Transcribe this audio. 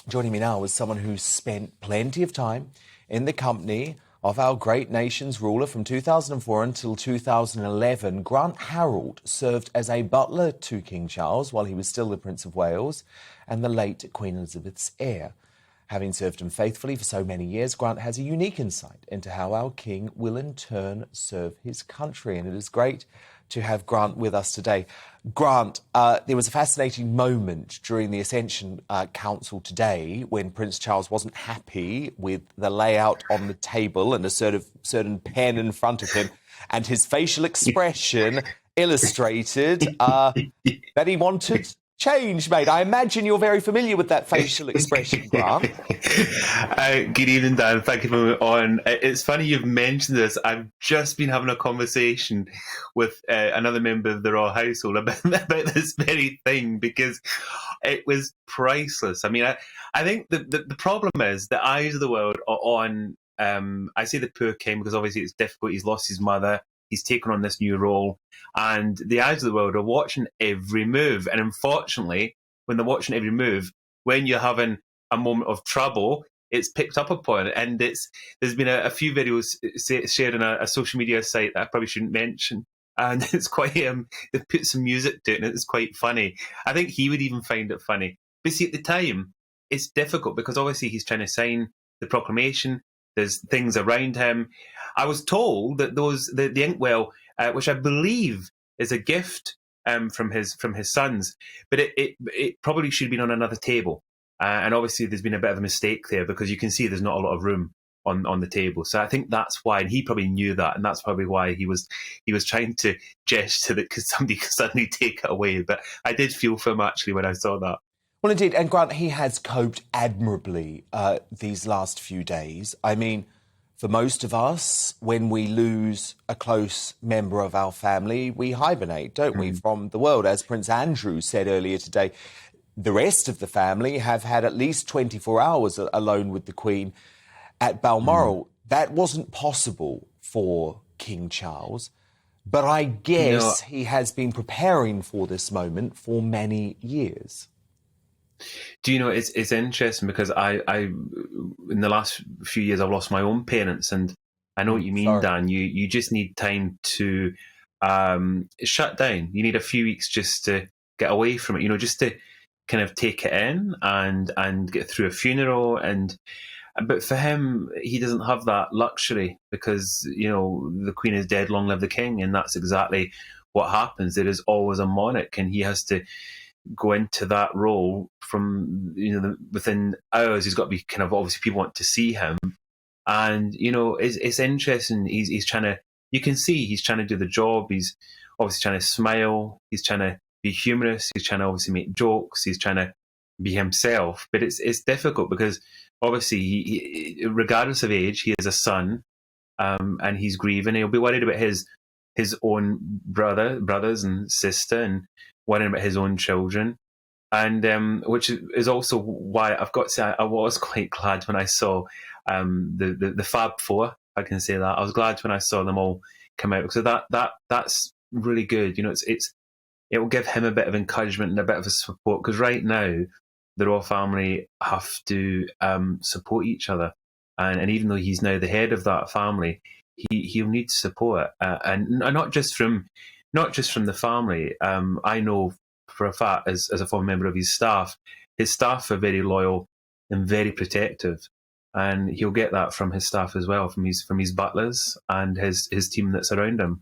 Joining me now is someone who spent plenty of time in the company of our great nation's ruler from 2004 until 2011. Grant Harrold served as a butler to King Charles while he was still the Prince of Wales and the late Queen Elizabeth's heir. Having served him faithfully for so many years, Grant has a unique insight into how our King will in turn serve his country. And it is great to have Grant with us today. Grant, there was a fascinating moment during the Ascension Council today when Prince Charles wasn't happy with the layout on the table and a certain pen in front of him, and his facial expression illustrated that he wanted change, mate. I imagine you're very familiar with that facial expression, Grant. Good evening, Dan. Thank you for being on. It's funny you've mentioned this. I've just been having a conversation with another member of the royal household about this very thing, because it was priceless. I mean, I think the problem is the eyes of the world are on, I say the poor king because obviously it's difficult. He's lost his mother. He's taken on this new role, and the eyes of the world are watching every move. And unfortunately, when they're watching every move, when you're having a moment of trouble, it's picked up upon. And there's been a few videos shared on a social media site that I probably shouldn't mention. And it's quite, they've put some music to it, and it's quite funny. I think he would even find it funny. But see, at the time, it's difficult because obviously he's trying to sign the proclamation. There's things around him. I was told that the inkwell, which I believe is a gift from his sons, but it probably should have been on another table. And obviously there's been a bit of a mistake there because you can see there's not a lot of room on the table. So I think that's why, and he probably knew that, and that's probably why he was trying to gesture that because somebody could suddenly take it away. But I did feel for him actually when I saw that. Well, indeed, and Grant, he has coped admirably these last few days. I mean, for most of us, when we lose a close member of our family, we hibernate, don't we, from the world? As Prince Andrew said earlier today, the rest of the family have had at least 24 hours alone with the Queen at Balmoral. That wasn't possible for King Charles, but I guess he has been preparing for this moment for many years. Do you know, it's interesting because I in the last few years I've lost my own parents, and I know what you mean, Sorry. Dan. You just need time to shut down. You need a few weeks just to get away from it, just to kind of take it in and get through a funeral. But for him, he doesn't have that luxury because, the Queen is dead, long live the King, and that's exactly what happens. There is always a monarch, and he has to go into that role from within hours. He's got to be kind of, obviously people want to see him, and it's interesting. He's trying to, you can see he's trying to do the job. He's obviously trying to smile, he's trying to be humorous, he's trying to obviously make jokes, he's trying to be himself. But it's difficult because obviously he, regardless of age, he has a son, and he's grieving. He'll be worried about his own brothers and sister, and worrying about his own children, and which is also why I've got to say I was quite glad when I saw the Fab Four. I can say that I was glad when I saw them all come out, because that's really good. It will give him a bit of encouragement and a bit of a support, because right now the royal family have to support each other, and even though he's now the head of that family, he'll need support, and not just from the family. I know for a fact, as a former member of his staff are very loyal and very protective, and he'll get that from his staff as well, from his butlers and his team that's around him.